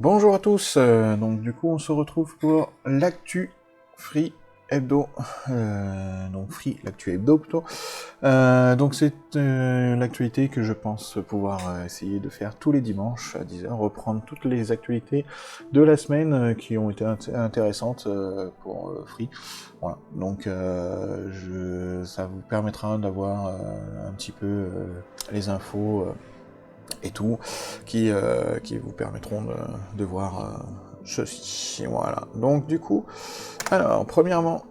Bonjour à tous, donc du coup on se retrouve pour l'actu Free Hebdo, donc Free, l'actu Hebdo plutôt. Donc c'est l'actualité que je pense pouvoir essayer de faire tous les dimanches à 10h, reprendre toutes les actualités de la semaine qui ont été intéressantes pour Free. Voilà, donc ça vous permettra d'avoir un petit peu les infos et tout, qui vous permettront de voir ceci. Voilà. Donc du coup, alors premièrement,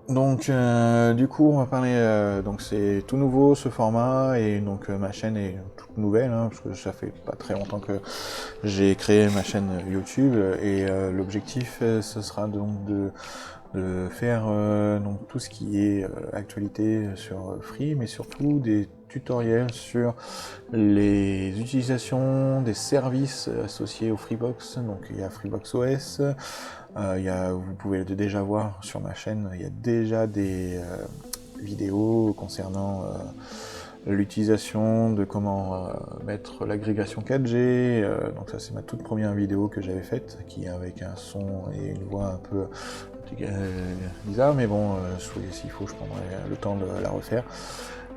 donc du coup on va parler, donc c'est tout nouveau ce format, et donc ma chaîne est toute nouvelle, hein, parce que ça fait pas très longtemps que j'ai créé ma chaîne YouTube, et l'objectif ce sera donc de faire donc tout ce qui est actualité sur Free, mais surtout des tutoriels sur les utilisations des services associés au Freebox. Donc il y a Freebox OS, vous pouvez déjà voir sur ma chaîne, il y a déjà des vidéos concernant l'utilisation de comment mettre l'agrégation 4G, donc ça c'est ma toute première vidéo que j'avais faite, qui est avec un son et une voix un peu bizarre, mais bon, s'il faut je prendrai le temps de la refaire.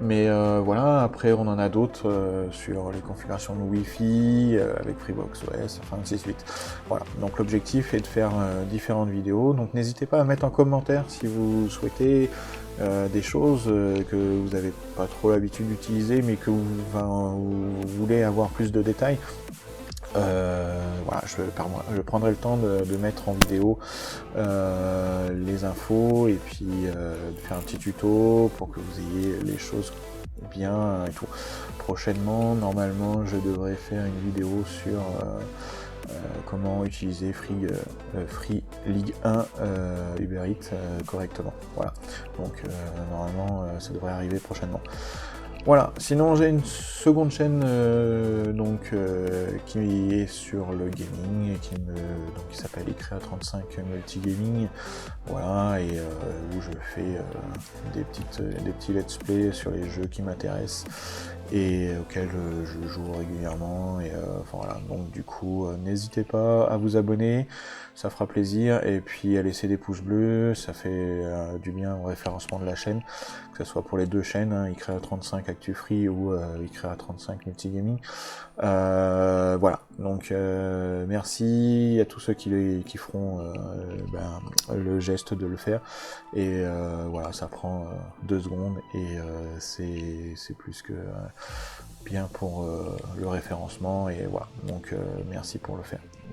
Mais voilà, après on en a d'autres sur les configurations de Wi-Fi, avec Freebox OS, enfin ainsi de suite. Voilà, donc l'objectif est de faire différentes vidéos, donc n'hésitez pas à mettre en commentaire si vous souhaitez des choses que vous n'avez pas trop l'habitude d'utiliser, mais que vous voulez avoir plus de détails. Voilà, je prendrai le temps de mettre en vidéo les infos, et puis de faire un petit tuto pour que vous ayez les choses bien et tout. Prochainement, normalement, je devrais faire une vidéo sur comment utiliser Free Ligue 1 Uber Eats correctement. Voilà, donc normalement ça devrait arriver prochainement. Voilà, sinon j'ai une seconde chaîne qui est sur le gaming, qui s'appelle Icrea35 Multigaming, voilà, et où je fais des petits let's play sur les jeux qui m'intéressent et auxquels je joue régulièrement, et enfin voilà, donc du coup n'hésitez pas à vous abonner, ça fera plaisir, et puis à laisser des pouces bleus, ça fait du bien au référencement de la chaîne, que ce soit pour les deux chaînes, hein, Icrea35 Actu Free ou Icrea35 Multigaming. Voilà, donc merci à tous ceux qui feront le geste de le faire, et voilà, ça prend 2 secondes, et c'est plus que bien pour le référencement, et voilà, donc merci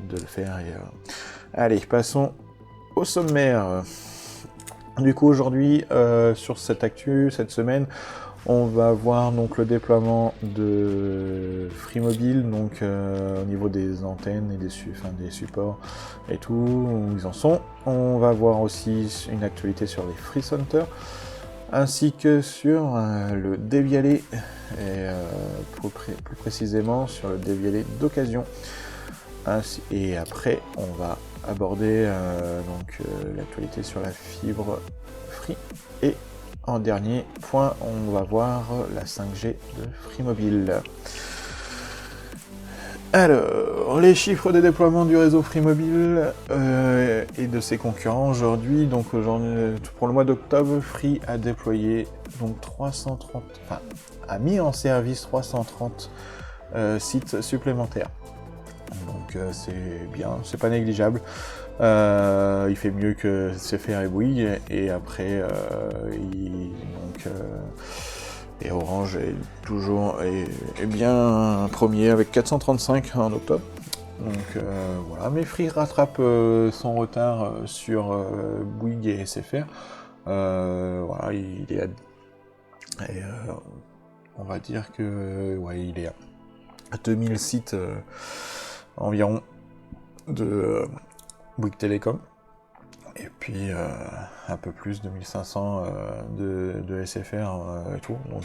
de le faire, et allez, passons au sommaire. Du coup aujourd'hui, sur cette actu, cette semaine, on va voir donc le déploiement de Free Mobile, donc au niveau des antennes et des supports et tout, où ils en sont. On va voir aussi une actualité sur les Free Center, ainsi que sur le dévialet, et plus précisément sur le dévialet d'occasion. Et après, on va aborder l'actualité sur la fibre Free, et en dernier point, on va voir la 5G de Free Mobile. Alors, les chiffres des déploiements du réseau Free Mobile et de ses concurrents aujourd'hui. Donc aujourd'hui, pour le mois d'octobre, Free a déployé donc a mis en service 330 sites supplémentaires. Donc c'est bien, c'est pas négligeable. Il fait mieux que SFR et Bouygues, et après et Orange est toujours est bien premier avec 435 en octobre. Donc voilà, mais Free rattrape son retard sur Bouygues et SFR. Voilà, il est on va dire que il est à 2000 sites environ de Bouygues Télécom, et puis un peu plus, 2500 de SFR et tout, donc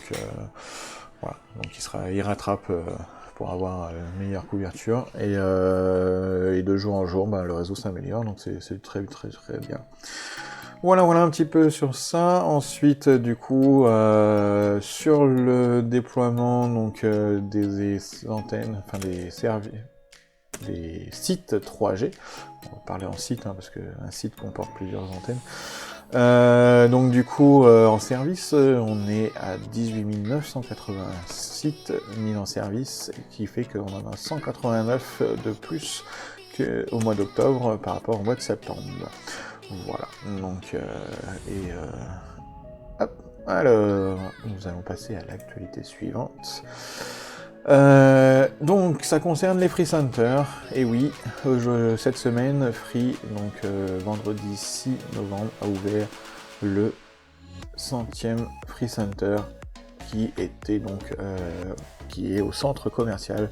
voilà, donc il rattrape pour avoir une meilleure couverture, et de jour en jour, le réseau s'améliore, donc c'est très très très bien. Voilà un petit peu sur ça. Ensuite, du coup, sur le déploiement donc des antennes, enfin des services, des sites 3G. On va parler en site, hein, parce qu'un site comporte plusieurs antennes. Donc du coup, en service, on est à 18 980 sites mis en service, qui fait qu'on en a 189 de plus qu'au mois d'octobre par rapport au mois de septembre. Voilà, donc, hop, alors, nous allons passer à l'actualité suivante. Donc ça concerne les Free Centers, et oui, cette semaine, Free, donc vendredi 6 novembre, a ouvert le 100e Free Center qui était donc qui est au centre commercial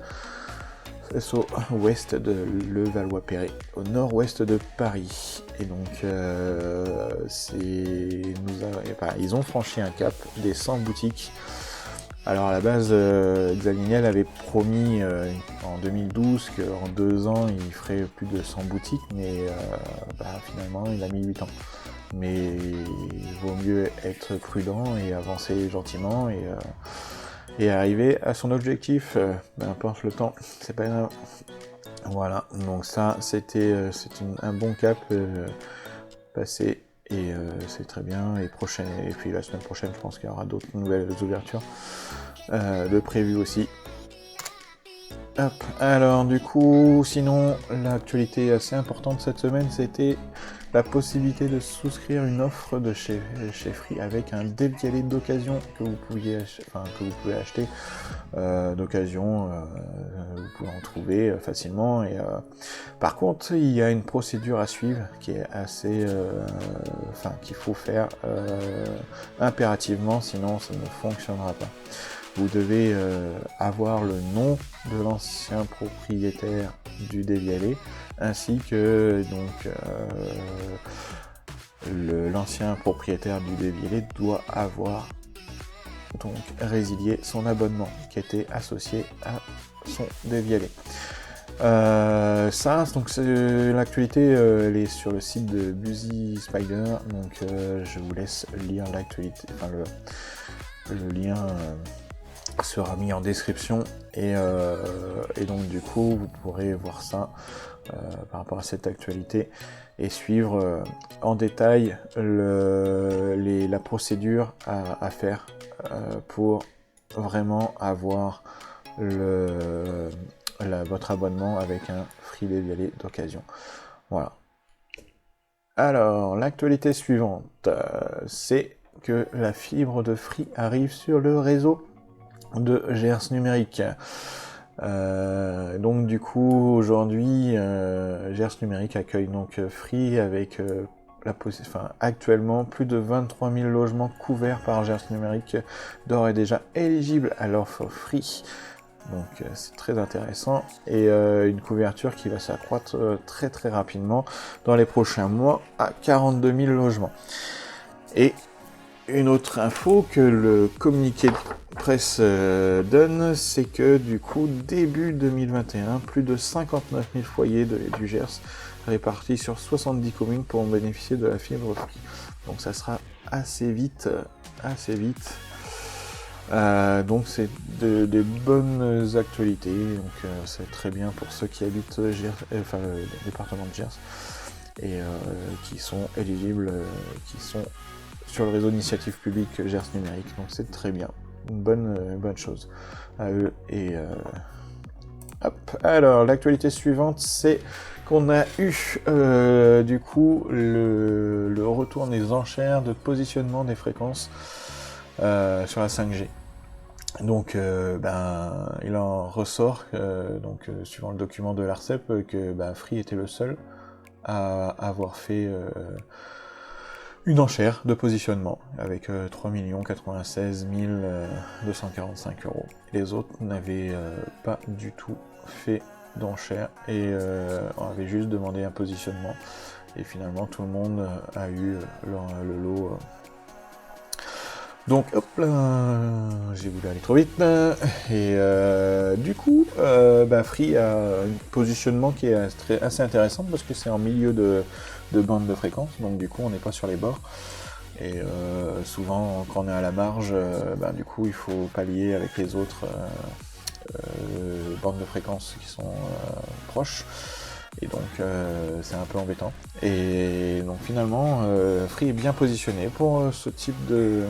au ouest de Levallois-Perret, au nord-ouest de Paris. Et donc ils ont franchi un cap des 100 boutiques. Alors à la base, Xavier Niel avait promis en 2012 qu'en 2 ans il ferait plus de 100 boutiques, mais finalement il a mis 8 ans. Mais il vaut mieux être prudent et avancer gentiment et arriver à son objectif, peu importe le temps, c'est pas grave. Voilà, donc ça c'est un bon cap passé. Et c'est très bien, et puis la semaine prochaine je pense qu'il y aura d'autres nouvelles ouvertures de prévues aussi. Hop. Alors du coup, sinon l'actualité assez importante cette semaine, c'était la possibilité de souscrire une offre de chez Free avec un dévialet d'occasion que vous pouvez acheter d'occasion, vous pouvez en trouver facilement. Et par contre, il y a une procédure à suivre qui est assez, qu'il faut faire impérativement, sinon ça ne fonctionnera pas. Vous devez avoir le nom de l'ancien propriétaire du dévialet, ainsi que donc l'ancien propriétaire du dévialet doit avoir donc résilié son abonnement qui était associé à son dévialet. Donc l'actualité, elle est sur le site de Busy Spider, donc je vous laisse lire l'actualité, le lien sera mis en description, et donc du coup vous pourrez voir ça par rapport à cette actualité et suivre en détail la procédure à faire pour vraiment avoir votre abonnement avec un Free dévialet d'occasion. Voilà. Alors l'actualité suivante, c'est que la fibre de Free arrive sur le réseau de Gers Numérique. Donc du coup aujourd'hui Gers Numérique accueille donc Free avec actuellement plus de 23 000 logements couverts par Gers Numérique, d'ores et déjà éligibles à l'offre Free. Donc c'est très intéressant, et une couverture qui va s'accroître très très rapidement dans les prochains mois à 42 000 logements. Et une autre info que le communiqué de presse donne, c'est que du coup, début 2021, plus de 59 000 foyers du Gers répartis sur 70 communes pourront bénéficier de la fibre Free. Donc ça sera assez vite. Donc c'est des bonnes actualités, donc c'est très bien pour ceux qui habitent le département de Gers et qui sont éligibles, qui sont sur le réseau d'initiative publique Gers Numérique, donc c'est très bien, une bonne chose à eux. Et hop. Alors l'actualité suivante, c'est qu'on a eu du coup le retour des enchères de positionnement des fréquences sur la 5G. Donc il en ressort suivant le document de l'ARCEP que Free était le seul à avoir fait une enchère de positionnement avec 3 96 245 €. Les autres n'avaient pas du tout fait d'enchère et avaient juste demandé un positionnement, et finalement tout le monde a eu le lot. Donc hop là, j'ai voulu aller trop vite, et du coup Free a un positionnement qui est assez intéressant parce que c'est en milieu de bande de fréquence, donc du coup on n'est pas sur les bords, et souvent quand on est à la marge, du coup il faut pallier avec les autres bandes de fréquences qui sont proches. Et donc c'est un peu embêtant. Et donc finalement, Free est bien positionné pour ce type de...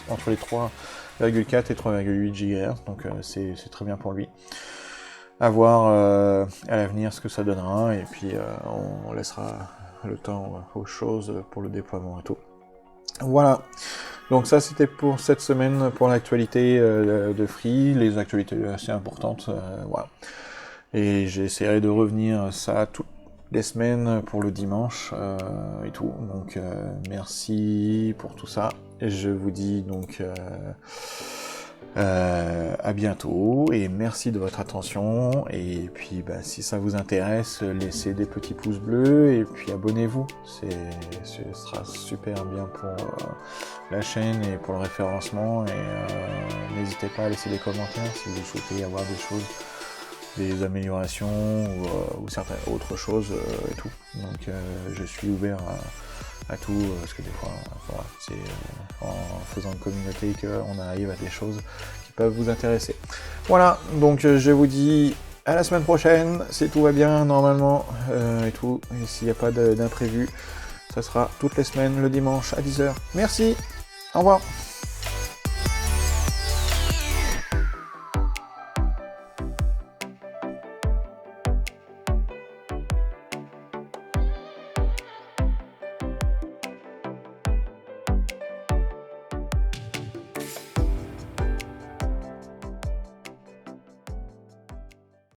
entre les 3,4 et 3,8 GHz, donc c'est très bien pour lui. À voir à l'avenir ce que ça donnera, et puis on laissera le temps aux choses pour le déploiement et tout. Voilà, donc ça c'était pour cette semaine, pour l'actualité de Free, les actualités assez importantes, voilà. Et j'essaierai de revenir ça toutes les semaines pour le dimanche et tout. Donc merci pour tout ça. Et je vous dis donc à bientôt et merci de votre attention. Et puis si ça vous intéresse, laissez des petits pouces bleus et puis abonnez-vous. Ce sera super bien pour la chaîne et pour le référencement. Et n'hésitez pas à laisser des commentaires si vous souhaitez avoir des choses, des améliorations ou certaines autres choses et tout. Donc je suis ouvert à tout, parce que des fois, voilà, c'est en faisant une communauté qu'on arrive à des choses qui peuvent vous intéresser. Voilà, donc je vous dis à la semaine prochaine, si tout va bien normalement et tout, et s'il n'y a pas d'imprévu, ça sera toutes les semaines le dimanche à 10h. Merci, au revoir.